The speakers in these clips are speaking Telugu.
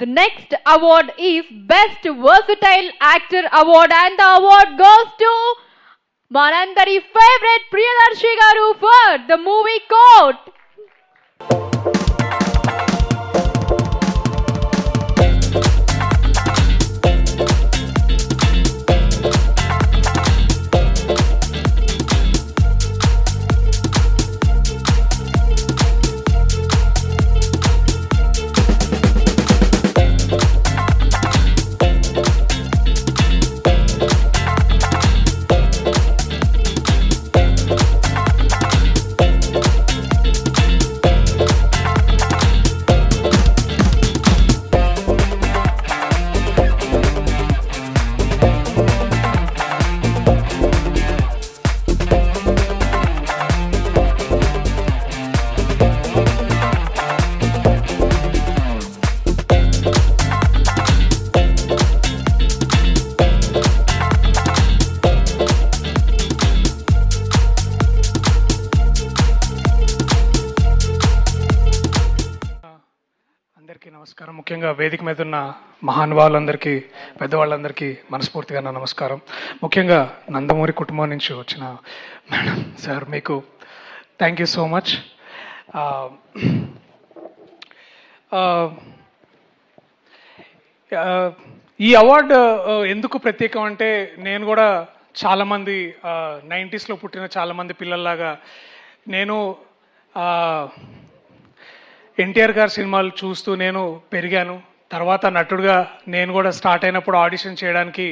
The next award is Best Versatile Actor Award, and the award goes to Manandari favorite Priyadarshi Garu for the movie Court. అందరికీ నమస్కారం. ముఖ్యంగా వేదిక మీద ఉన్న మహానుభావులందరికీ, పెద్దవాళ్ళందరికీ మనస్ఫూర్తిగా నా నమస్కారం. ముఖ్యంగా నందమూరి కుటుంబం నుంచి వచ్చిన మేడం సార్, మీకు థ్యాంక్ యూ సో మచ్. ఈ అవార్డు ఎందుకు ప్రత్యేకం అంటే, నేను కూడా చాలామంది 90sలో పుట్టిన చాలామంది పిల్లల్లాగా నేను ఎన్టీఆర్ గారి సినిమాలు చూస్తూ నేను పెరిగాను. తర్వాత నటుడుగా నేను కూడా స్టార్ట్ అయినప్పుడు ఆడిషన్ చేయడానికి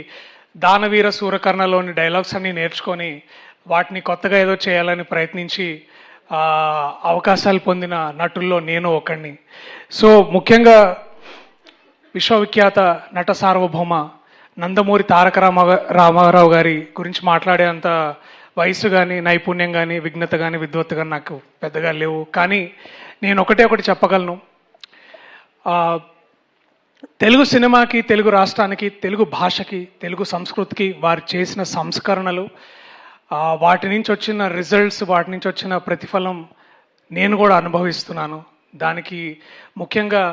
దానవీర సూరకర్ణలోని డైలాగ్స్ అన్నీ నేర్చుకొని వాటిని కొత్తగా ఏదో చేయాలని ప్రయత్నించి అవకాశాలు పొందిన నటుల్లో నేను ఒకడిని. సో ముఖ్యంగా విశ్వవిఖ్యాత నట సార్వభౌమ నందమూరి తారక రామారావు గారి గురించి మాట్లాడేంత వయసు కానీ, నైపుణ్యం కానీ, విఘ్నత కానీ, విద్వత్తు కానీ నాకు పెద్దగా లేవు. కానీ నేను ఒకటి చెప్పగలను. తెలుగు సినిమాకి, తెలుగు రాష్ట్రానికి, తెలుగు భాషకి, తెలుగు సంస్కృతికి వారు చేసిన సంస్కరణలు, వాటి నుంచి వచ్చిన రిజల్ట్స్, వాటి నుంచి వచ్చిన ప్రతిఫలం నేను కూడా అనుభవిస్తున్నాను. దానికి ముఖ్యంగా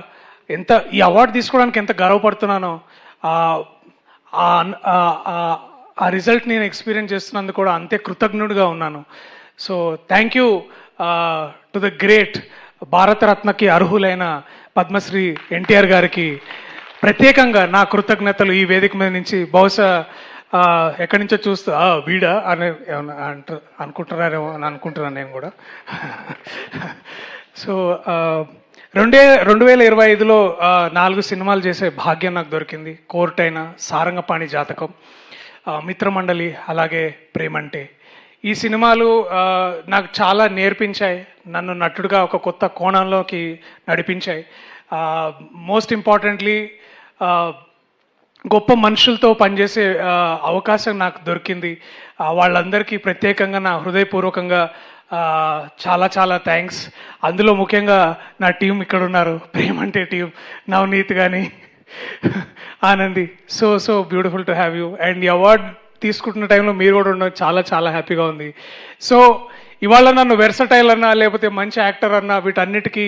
ఈ అవార్డు తీసుకోవడానికి ఎంత గర్వపడుతున్నానో, ఆ రిజల్ట్ నేను ఎక్స్పీరియన్స్ చేస్తున్నందుకు కూడా అంతే కృతజ్ఞుడిగా ఉన్నాను. So thank you to the great భారతరత్నకి అర్హులైన పద్మశ్రీ ఎన్టీఆర్ గారికి ప్రత్యేకంగా నా కృతజ్ఞతలు ఈ వేదిక మీద నుంచి. బహుశా ఎక్కడి నుంచో చూస్తూ వీడా అని అనుకుంటున్నారేమో అని అనుకుంటున్నాను నేను కూడా. సో 2025లో 4 సినిమాలు చేసే భాగ్యం నాకు దొరికింది. కోర్ట్ అయినా, సారంగపాణి జాతకం, మిత్రమండలి, అలాగే ప్రేమంటే. ఈ సినిమాలు నాకు చాలా నేర్పించాయి, నన్ను నటుడుగా ఒక కొత్త కోణంలోకి నడిపించాయి. మోస్ట్ ఇంపార్టెంట్లీ గొప్ప మనుషులతో పనిచేసే అవకాశం నాకు దొరికింది. వాళ్ళందరికీ ప్రత్యేకంగా నా హృదయపూర్వకంగా చాలా చాలా థ్యాంక్స్. అందులో ముఖ్యంగా నా టీం ఇక్కడ ఉన్నారు, ప్రేమంటే టీం, నవనీత్ కానీ, Anandi. So beautiful to have you. And ఈ అవార్డ్ తీసుకుంటున్న టైంలో మీరు కూడా ఉండడం చాలా చాలా హ్యాపీగా ఉంది. సో ఇవాళ నన్ను వెర్సటైల్ అన్నా, లేకపోతే మంచి యాక్టర్ అన్నా, వీటన్నిటికీ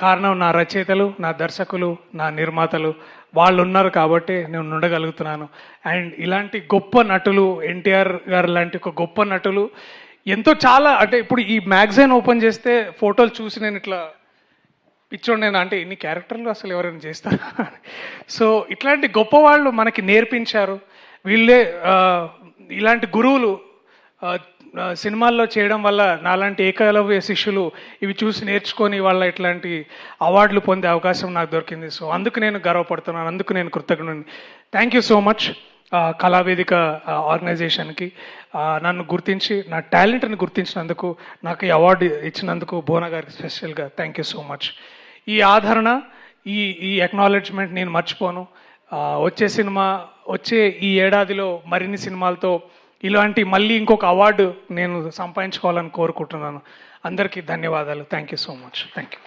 కారణం నా రచయితలు, నా దర్శకులు, నా నిర్మాతలు. వాళ్ళు ఉన్నారు కాబట్టి నేను ఉండగలుగుతున్నాను. అండ్ ఇలాంటి గొప్ప నటులు, ఎన్టీఆర్ గారు లాంటి ఒక గొప్ప నటులు ఎంతో చాలా, అంటే ఇప్పుడు ఈ మ్యాగజైన్ ఓపెన్ చేస్తే ఫోటోలు చూసి నేను ఇట్లా పిచ్చోండేనా, అంటే ఇన్ని క్యారెక్టర్లు అసలు ఎవరైనా చేస్తారా. సో ఇట్లాంటి గొప్ప వాళ్ళు మనకి నేర్పించారు. వీళ్ళే ఇలాంటి గురువులు సినిమాల్లో చేయడం వల్ల నాలాంటి ఏకలవ్య శిష్యులు ఇవి చూసి నేర్చుకొని వాళ్ళ ఇట్లాంటి అవార్డులు పొందే అవకాశం నాకు దొరికింది. సో అందుకు నేను గర్వపడుతున్నాను, అందుకు నేను కృతజ్ఞుడిని. Thank you so much Kalavedika ఆర్గనైజేషన్కి. నన్ను గుర్తించి, నా టాలెంట్ని గుర్తించినందుకు, నాకు ఈ అవార్డు ఇచ్చినందుకు భువన గారికి స్పెషల్గా థ్యాంక్ యూ సో మచ్. ఈ ఆదరణ, ఈ అక్నాలెడ్జ్మెంట్ నేను మర్చిపోను. వచ్చే ఈ ఏడాదిలో మరిన్ని సినిమాలతో ఇలాంటి మళ్ళీ ఇంకొక అవార్డు నేను సంపాదించుకోవాలని కోరుకుంటున్నాను. అందరికీ ధన్యవాదాలు. Thank you so much. Thank you.